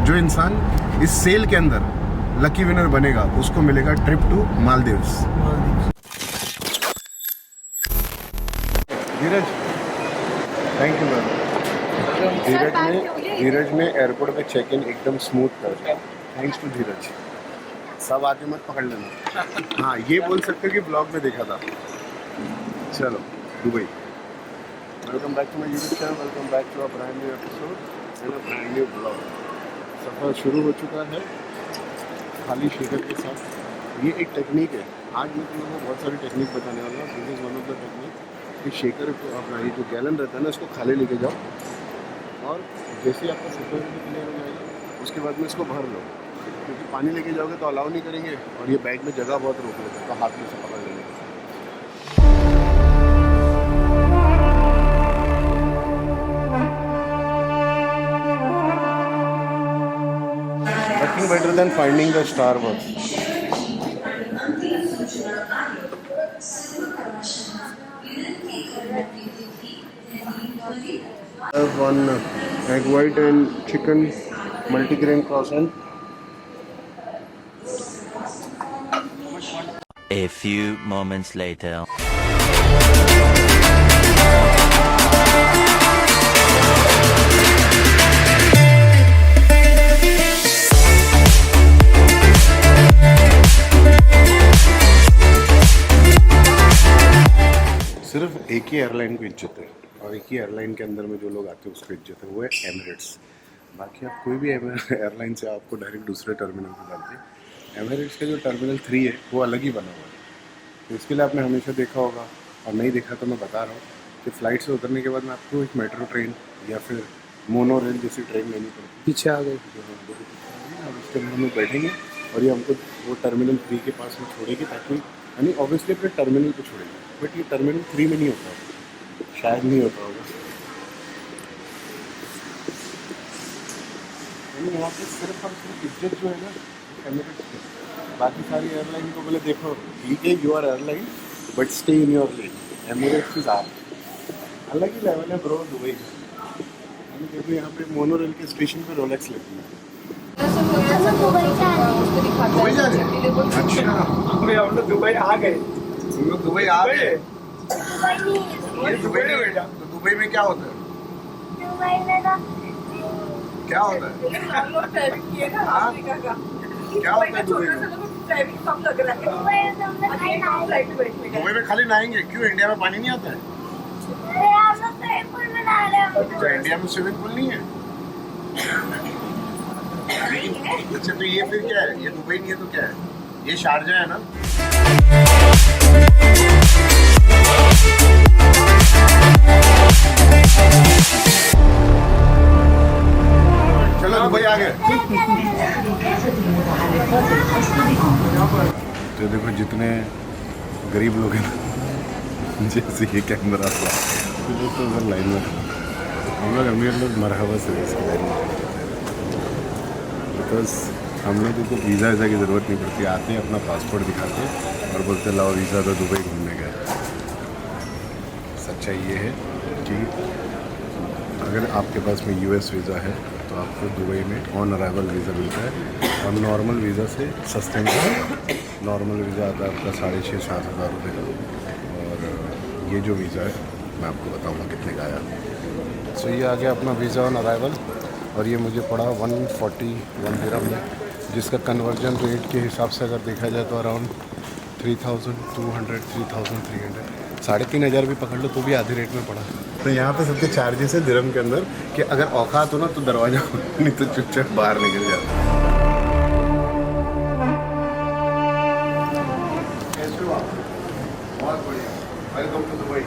जो इंसान इस सेल के अंदर लकी विनर बनेगा उसको मिलेगा trip to Maldives. Dheeraj, thank you ma'am. Dheeraj ने एयरपोर्ट पे चेक इन एकदम स्मूथ कर दिया, थैंक्स टू धीरज। सब आके मत पकड़ लेना। हाँ, ये बोल सकते हो कि ब्लॉग में देखा था। चलो Dubai. Welcome back to my YouTube channel, welcome back to a brand new episode and a brand new blog. सफ़र शुरू हो चुका है खाली शेकर के साथ। ये एक टेक्निक है, आज मैं तुम लोगों को बहुत सारी टेक्निक बताने वाला हूँ। This is one of the technique कि शेकर को अपना ये जो गैलन रहता है ना, इसको खाली लेके जाओ और जैसे ही आपका सिक्योरिटी क्लियर हो जाएगी उसके बाद में इसको भर लो, क्योंकि पानी लेके जाओगे तो अलाउ नहीं करेंगे और ये बैग में जगह बहुत रोक लेते हैं, तो हाथ में से पकड़ लेंगे। Nothing better than finding the Starbucks. I have one egg white and chicken multigrain croissant. A few moments later. सिर्फ एक ही एयरलाइन को इज्जत है और एक ही एयरलाइन के अंदर में जो लोग आते हैं उसको इज्जत है, वो है एमिरेट्स। बाकी आप कोई भी एयरलाइन से आपको डायरेक्ट दूसरे टर्मिनल पर डालते हैं। एमिरेट्स का जो टर्मिनल 3 है वो अलग ही बना हुआ है, तो इसके लिए आपने हमेशा देखा होगा, और नहीं देखा तो मैं बता रहा हूँ कि फ़्लाइट से उतरने के बाद में आपको एक मेट्रो ट्रेन या फिर मोनो रेल जैसी ट्रेन लेनी पड़ती है। पीछे आ गए अब उसके अंदर हम लोग बैठेंगे और ये हमको वो टर्मिनल 3 के पास में छोड़ेगी, ताकि यानी ऑब्वियसली अपने टर्मिनल पे छोड़ेगी, बट ये टर्मिनल 3 में नहीं होता होगा, शायद नहीं होता होगा। यानी यहाँ पे सिर्फ और सिर्फ इज्जत जो है ना एमिरेट्स की। बाकी सारी एयरलाइन को बोले देखो ठीक है, you are airline but stay in your lane. Emirates is आप अलग ही लेवल है ब्रो दुबई का। यानी देखो यहाँ पे मोनो रेल के स्टेशन पे रोलेक्स लगती है। दुबई जा रहे हैं? अच्छा, हम लोग दुबई आ गए। तुम लोग दुबई आ गए? ये दुबई नहीं है। तो दुबई में क्या होता है? क्या होता है? हाँ? क्या होता है दुबई में? दुबई में खाली नहाएंगे क्यों? इंडिया में पानी नहीं आता है? अच्छा, इंडिया में स्विमिंग पूल नहीं है? अच्छा, तो ये फिर क्या है? ये दुबई नहीं है तो क्या है? ये शारजा है ना? चलो दुबई आ गए। तो देखो जितने गरीब लोग हैं ना, जैसे ये कैमरा हुआ तो उधर लाइन में हम लोग अमीर लोग मरहबा से इसकी लाइन में, बिकॉज हम लोग को वीज़ा वीज़ा की ज़रूरत नहीं पड़ती। आते हैं अपना पासपोर्ट दिखाते हैं और बोलते लाओ वीज़ा, तो दुबई घूमने गए। सच्चाई ये है कि अगर आपके पास में US वीज़ा है तो आपको दुबई में ऑन अराइवल वीज़ा मिलता है, और नॉर्मल वीज़ा से सस्ते में। नॉर्मल वीज़ा आता है आपका 6,500-7 हज़ार रुपये का, और ये जो वीज़ा है मैं आपको बताऊँगा कितने का आया। सो ये आ गया अपना वीज़ा ऑन अराइवल, और ये मुझे पड़ा 141 दिरहम में, जिसका कन्वर्जन रेट के हिसाब से अगर देखा जाए तो अराउंड 3,200 3,300 3,500 भी पकड़ लो तो भी आधे रेट में पड़ा। तो यहाँ पे सबके चार्जेस है दिरहम के अंदर कि अगर औकात हो ना तो दरवाजा नहीं तो चुपचाप बाहर निकल जाता। बहुत बढ़िया, वेलकम टू दुबई।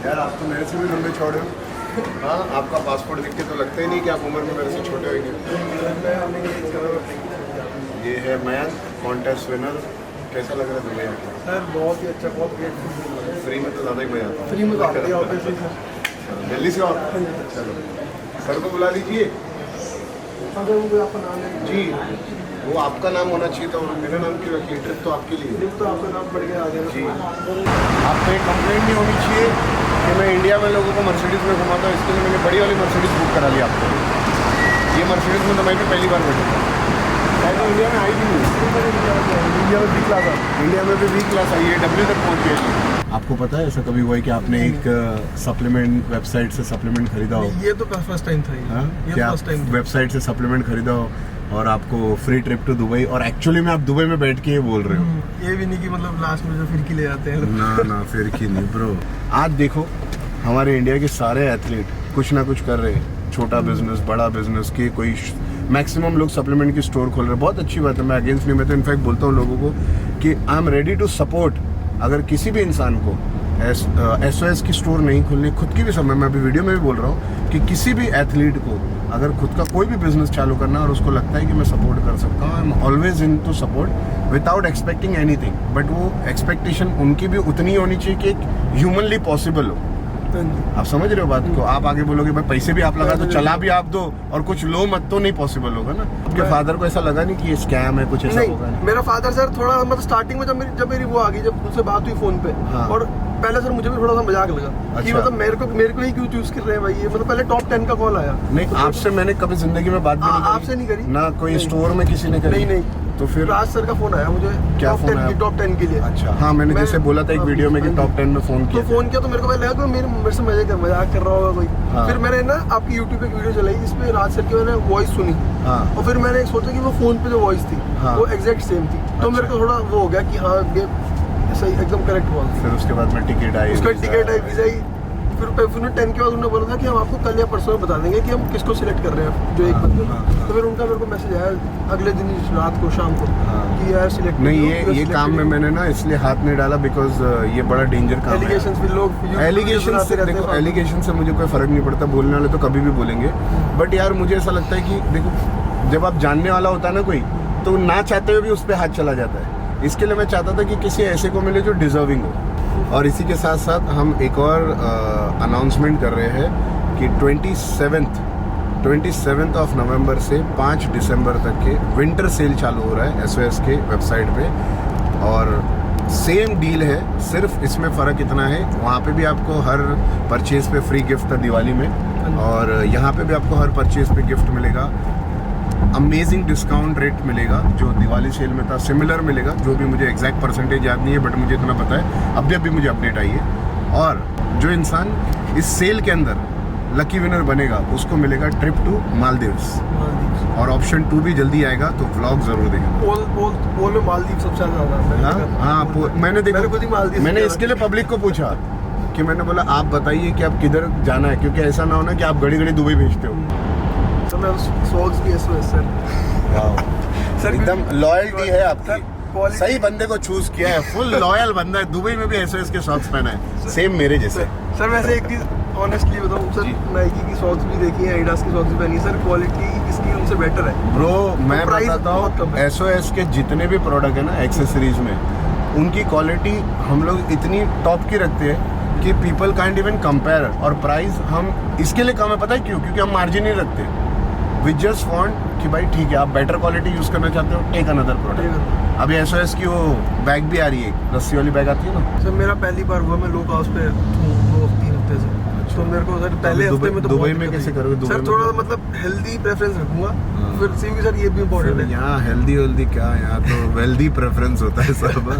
यार आप तो मेरे से भी लंबे छोड़े हो। हाँ, आपका पासपोर्ट देख के तो लगता ही नहीं कि आप उम्र में मेरे से छोटे होंगे। ये है मयंक, कॉन्टेस्ट विनर। कैसा लग रहा है दुबई में? सर बहुत ही अच्छा, बहुत ग्रेट। फ्री में तो ज़्यादा ही मजा आता है। फ्री में तो आते हैं ऑब्वियसली सर। दिल्ली से और चलो सर को बुला लीजिए। आपका नाम है जी, वो आपका नाम होना चाहिए था, और मेरा नाम क्यों रखिए? ट्रिप तो आपके लिए। ट्रिप तो आपका नाम पड़ गया आगे जी, आपको एक कंप्लेंट नहीं होनी चाहिए कि मैं इंडिया में लोगों को मर्सिडीज़ में घुमाता हूँ, इसके लिए मैंने बड़ी वाली मर्सिडीज़ बुक करा ली आपको। ये मर्सिडीज में तो मैं भी पहली बार बैठा शायद इंडिया में आई भी नहीं। इंडिया में बी क्लास है। इंडिया में भी वी क्लास आई है, डब्ल्यू तक पहुँच गई। आपको पता है ऐसा कभी हुआ है कि आपने एक सप्लीमेंट वेबसाइट से सप्लीमेंट खरीदा हो? ये तो फर्स्ट टाइम था ये। हाँ? ये क्या फर्स्ट टाइम वेबसाइट से सप्लीमेंट खरीदा हो और आपको फ्री ट्रिप टू दुबई, और एक्चुअली में आप दुबई में बैठ के ये बोल रहे हो? ये भी नहीं कि मतलब लास्ट में जो फिरकी ले जाते हैं लोग। ना फिर की नहीं ब्रो। आज देखो हमारे इंडिया के सारे एथलीट कुछ ना कुछ कर रहे हैं, छोटा बिजनेस बड़ा बिजनेस के, कोई मैक्सिमम लोग सप्लीमेंट की स्टोर खोल रहे हैं। बहुत अच्छी बात है, मैं अगेंस्ट नहीं, मैं तो इनफैक्ट बोलता हूँ लोगों को कि I am ready to support. अगर किसी भी इंसान को SOS की स्टोर नहीं खोलनी, खुद की भी समय, मैं अभी वीडियो में भी बोल रहा हूँ कि किसी भी एथलीट को अगर खुद का कोई भी बिजनेस चालू करना और उसको लगता है कि मैं सपोर्ट कर सकता हूँ, I am always in to support without expecting anything. But वो एक्सपेक्टेशन उनकी भी उतनी होनी चाहिए कि एक ह्यूमनली पॉसिबल हो। आप समझ रहे हो बात को? आप आगे बोलोगे भाई पैसे भी आप लगा दो, चला भी आप दो और कुछ लो मत, तो नहीं पॉसिबल होगा ना। आपके फादर को ऐसा लगा नहीं कि ये स्कैम है, कुछ ऐसा होगा? नहीं, मेरा फादर सर थोड़ा मतलब स्टार्टिंग में जब मेरी वो आ गई, जब उनसे बात हुई फोन पे, हाँ। और पहले सर मुझे भी थोड़ा सा मजाक लगा कि अच्छा। मतलब मेरे को ही क्यों चूज कर रहे हैं भाई ये, मतलब पहले टॉप 10 का कॉल आया। नहीं, आपसे मैंने कभी जिंदगी में बात भी नहीं आपसे नहीं करी ना, कोई स्टोर में किसी ने करी? नहीं। तो फिर राज सर का फोन आया मुझे, क्या टॉप फोन आया? 10 के लिए। अच्छा, हाँ, मैंने जैसे बोला था एक वीडियो में कि टॉप 10 में फोन तो किया। फोन किया तो मेरे को पहले लगा कि मेरे से मजाक कर रहा होगा कोई। हाँ। फिर मैंने ना आपकी यूट्यूब पे एक वीडियो चलाई जिसमें राज सर की मैंने वॉइस सुनी, हाँ। और फिर मैंने सोचा कि वो फोन पे जो वॉइस थी हाँ। वो एग्जैक्ट सेम थी, तो मेरे को थोड़ा वो हो गया कि हाँ ये सही एकदम करेक्ट हुआ। फिर उसके बाद में टिकट आई, उसका टिकट आई, वीजा आई। फिर 10 के बाद उन्होंने बोला था कि हम आपको कल या परसों में बता देंगे कि हम किसको सिलेक्ट कर रहे हैं, जो एक बंदे को। तो फिर उनका मेरे को मैसेज आया अगले दिन रात को, शाम को, कि यार सिलेक्ट नहीं, ये काम में मैंने ना इसलिए हाथ नहीं डाला बिकॉज ये बड़ा डेंजर काम है। एलिगेशंस भी लोग एलिगेशन से, देखो एलिगेशन से मुझे कोई फर्क नहीं पड़ता, बोलने वाले तो कभी भी बोलेंगे। बट यार मुझे ऐसा लगता है कि देखो जब आप जानने वाला होता है ना कोई, तो ना चाहते हुए भी उस पर हाथ चला जाता है। इसके लिए मैं चाहता था कि किसी ऐसे को मिले जो डिजर्विंग हो। और इसी के साथ साथ हम एक और अनाउंसमेंट कर रहे हैं कि 27 ऑफ नवंबर से 5 दिसंबर तक के विंटर सेल चालू हो रहा है SOS के वेबसाइट पे, और सेम डील है, सिर्फ इसमें फ़र्क इतना है वहाँ पे भी आपको हर परचेज पे फ्री गिफ्ट था दिवाली में, और यहाँ पे भी आपको हर परचेज पे गिफ्ट मिलेगा। अमेजिंग डिस्काउंट रेट मिलेगा जो दिवाली सेल में था, सिमिलर मिलेगा, जो भी मुझे एग्जैक्ट परसेंटेज याद नहीं है बट मुझे इतना पता है, अभी मुझे अपडेट आई है। और जो इंसान इस सेल के अंदर लकी विनर बनेगा उसको मिलेगा ट्रिप टू मालदीव्स, और ऑप्शन 2 भी जल्दी आएगा, तो व्लॉग जरूर देखना। पोल में मालदीव सबसे ज्यादा। हाँ, मैंने देखा, मैंने इसके लिए पब्लिक को पूछा कि मैंने बोला आप बताइए कि आप किधर जाना है, क्योंकि ऐसा ना होना कि आप घड़ी दुबई भेजते हो। तो मैं सॉक्स भी SOS सर एकदम लॉयल्टी है आपकी, सही बंदे को चूज किया है, फुल लॉयल बंदा है। दुबई में भी SOS के सॉक्स पहना है, सेम मेरे जैसे। सर वैसे एक चीज ऑनेस्टली बताऊं सर, नाइकी की सॉक्स भी देखी है, एडिडास की सॉक्स भी पहनी है सर, क्वालिटी इसकी उनसे बेटर है ब्रो। मैं प्राइस बताता बहुत कम हूँ है। SOS के जितने भी प्रोडक्ट है ना एक्सेसरीज में, उनकी क्वालिटी हम लोग इतनी टॉप की रखते हैं कि पीपल कांट इवन कंपेयर। और प्राइस हम इसके लिए कम है, पता है क्यों? क्योंकि हम मार्जिन नहीं रखते। वी जस्ट वांट कि भाई ठीक है, आप बेटर क्वालिटी यूज करना चाहते हो, टेक अनदर प्रोडक्ट। अभी SOS की वो बैग भी आ रही है, रस्सी वाली बैग आती है ना सर। मेरा पहली बार हुआ, मैं लो कॉस्ट पे 2-3 हफ्ते से, तो मेरे को सर पहले हफ्ते में तो दुबई में कैसे करोगे? सर थोड़ा मतलब हेल्दी प्रेफरेंस रखूंगा, फिर क्योंकि सर ये भी इम्पोर्टेंट है। यहाँ हेल्दी क्या, यहाँ तो वेल्दी प्रेफरेंस होता है सब।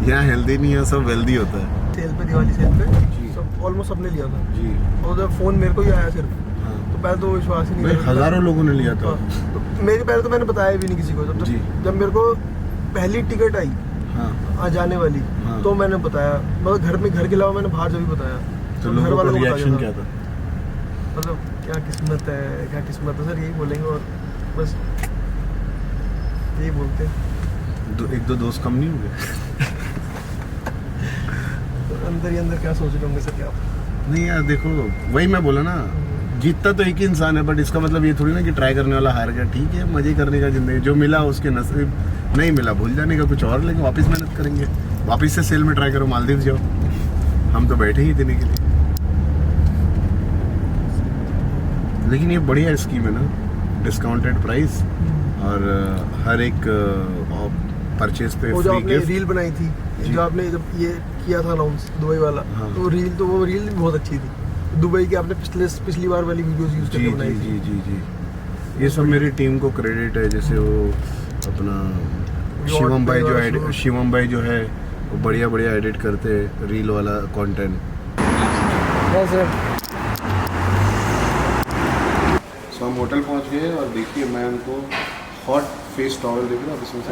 यहाँ हेल्दी नहीं है, सब वेल्दी होता है। सेल पे, दिवाली सेल पे सब ऑलमोस्ट सबने लिया था जी, और जब फोन मेरे को ही आया सिर्फ, तो पहले तो विश्वास ही नहीं भाई हजारों लोगों ने लिया था। तो मेरे पहले तो मैंने बताया भी नहीं किसी को, जब मेरे को पहली टिकट आई आ जाने वाली, तो मैंने बताया, मतलब घर के अलावा मैंने बाहर जब भी बताया तो लोगों का रिएक्शन क्या था? मतलब क्या किस्मत है सर, यही बोलेंगे, और बस यही बोलते हैं। एक दो दोस्त कम नहीं हो गए? तो अंदर ही अंदर क्या सोच रहे होंगे सर क्या? नहीं यार देखो, वही मैं बोला ना, जीतता तो एक ही इंसान है, बट इसका मतलब ये थोड़ी ना कि ट्राई करने वाला हार गया। ठीक है, मजे करने का जिंदगी, जो मिला उसके नसीब, नहीं मिला भूल जाने का कुछ और, लेकिन वापस मेहनत करेंगे, वापस से सेल में ट्राई करो, मालदीव जाओ, हम तो बैठे ही देने के लिए। लेकिन ये बढ़िया स्कीम है ना, डिस्काउंटेड प्राइस, और हर एक परचेज पे वो जो फ्री आपने गिफ्ट। रील बनाई थी, जो आपने जब ये किया था अनाउंस दुबई वाला, हाँ। तो वो रील भी बहुत अच्छी थी। दुबई की आपने पिछली बार वाली वीडियोस यूज करके बनाई थी। जी। ये सब मेरी टीम को क्रेडिट है, जैसे वो अपना शिवम भाई जो है वो बढ़िया बढ़िया एडिट करते हैं रील वाला कंटेंट। सो हम होटल पहुंच गए और देखिए मैं उनको हॉट फेस टॉवल देख रहा हूँ इसमें से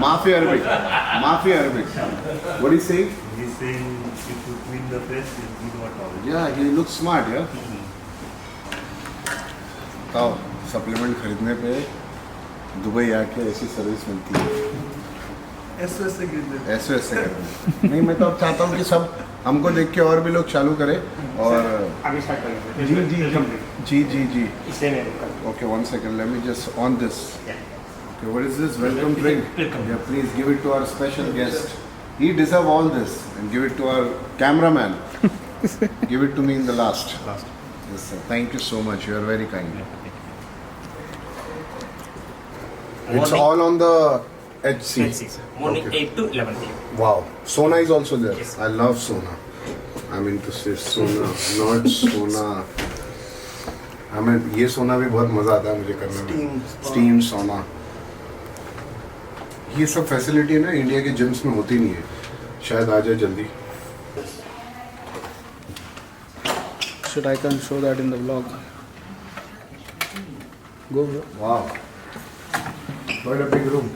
माफी Arabic what is saying He's saying if you clean the face, you need what towel. या ही लुक स्मार्ट यार। बताओ सप्लीमेंट खरीदने पे दुबई आके ऐसी सर्विस मिलती है, ऐसे ऐसे ऐसे करते नहीं। मैं तो अब चाहता हूँ कि सब हमको देख के और भी लोग चालू करें और आगे स्टार्ट करेंगे। जी इससे मैं okay 1 second let me just on this okay what is this welcome drink yeah please give it to our special guest he deserve all this and give it to our cameraman give it to me in the last yes sir thank you so much you are very kind it's all on the HC morning Okay. 8 to 11 p.m. wow Sona is also there Yes. I love Sona I'm into Sona not Sona हमें ये सोना भी बहुत मज़ा आता है मुझे करने में स्टीम सोना ये सब फैसिलिटी है ना इंडिया के जिम्स में होती नहीं है शायद आ जाए जल्दी Should I can show that in the vlog? Go bro. वाह quite a big room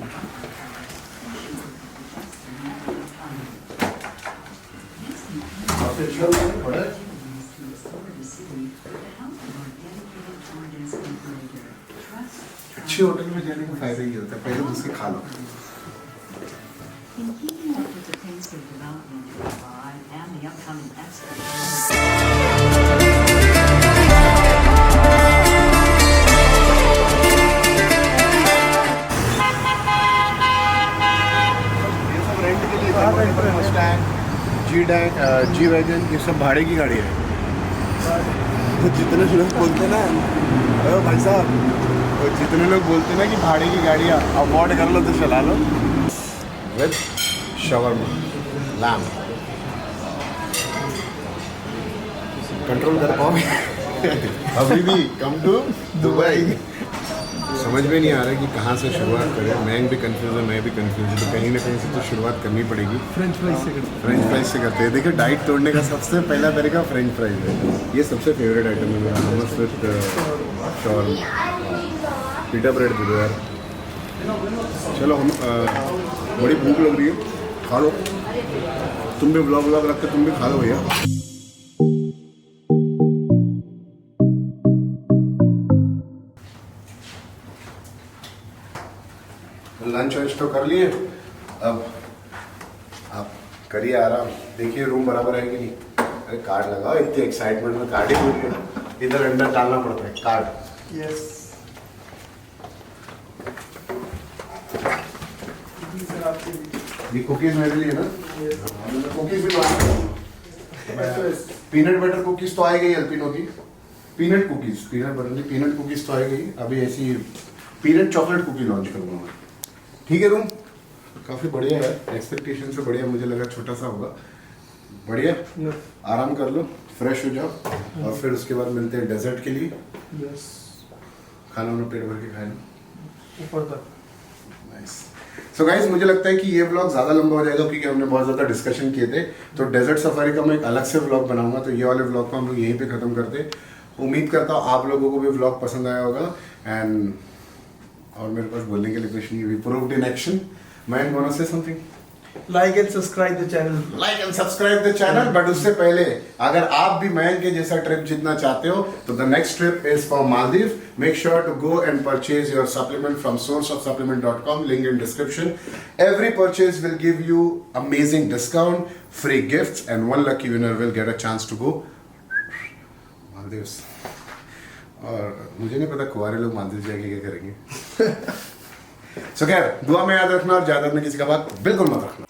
अच्छे होटल में जाने का फायदा ही होता है पहले तो उसके खा लो In keeping up with the pace of development of Dubai and the upcoming Expo, ये सब रेंट के लिए मस्टैंग जी वैगन ये सब भाड़े की गाड़ी है तो जितने लोग बोलते हैं ना अरे भाई साहब और जितने लोग बोलते हैं ना कि भाड़े की गाड़ियाँ अवॉर्ड कर लो तो चला लो विद शवरमा लैम्प कंट्रोल कर पाओगे अभी भी कम टू दुबई समझ में नहीं आ रहा कि कहाँ से शुरुआत करें मैं भी कंफ्यूज है मैं भी कंफ्यूज हूँ तो कहीं ना कहीं से तो शुरुआत करनी पड़ेगी फ्रेंच फ्राइज से करते हैं देखिए डाइट तोड़ने का सबसे पहला तरीका फ्रेंच फ्राइज है ये सबसे फेवरेट आइटम है मेरा हमस विद शॉर्मा पीटा ब्रेड दे दो यार चलो हम बड़ी भूख लग रही है खा लो तुम भी ब्लॉग रख के तुम भी खा लो भैया लंच वंच तो कर लिए अब आप करिए आराम देखिए रूम बराबर है कि नहीं अरे कार्ड लगाओ इतनी एक्साइटमेंट में कार्ड ही भूल गया इधर अंदर डालना पड़ता है कार्ड Yes. ये कुकीज मेरे लिए ना कुकीज भी पीनट बटर कुकीज तो आएगी अल्पिनो की पीनट कुकीज पीनट बटर नहीं पीनट कुकीज तो आएगी अभी ऐसी पीनट चॉकलेट कुकी लॉन्च करूँगा मैं ठीक है रूम काफ़ी बढ़िया है एक्सपेक्टेशन से बढ़िया मुझे लगा छोटा सा होगा बढ़िया आराम कर लो फ्रेश हो जाओ और फिर उसके बाद मिलते हैं डेजर्ट के लिए Yes. खाना वाना पेट भर के खाए ना ऊपर तक. नाइस सो गाइस मुझे लगता है कि ये व्लॉग ज़्यादा लंबा हो जाएगा क्योंकि हमने बहुत ज़्यादा डिस्कशन किए थे तो डेजर्ट सफारी का मैं एक अलग से व्लॉग बनाऊंगा तो ये वाले व्लॉग को हम लोग यहीं पे ख़त्म करते हैं उम्मीद करता हूँ आप लोगों को भी व्लॉग पसंद आया होगा एंड और मेरे पास बोलने के लिए कुछ नहीं we proved in action man want to say something Like and subscribe the channel. Like and subscribe the channel but उससे पहले अगर आप भी मयंक के जैसा ट्रिप जीतना चाहते हो तो the next trip is for Maldives make sure to go and purchase your supplement from sourceofsupplement.com link in description every purchase will give you amazing discount free gifts and one lucky winner will get a chance to go Maldives और मुझे नहीं पता कुंवारे लोग मालदीव जाके क्या करेंगे सो खैर दुआ में याद रखना और ज्यादा में किसी का बात बिल्कुल मत रखना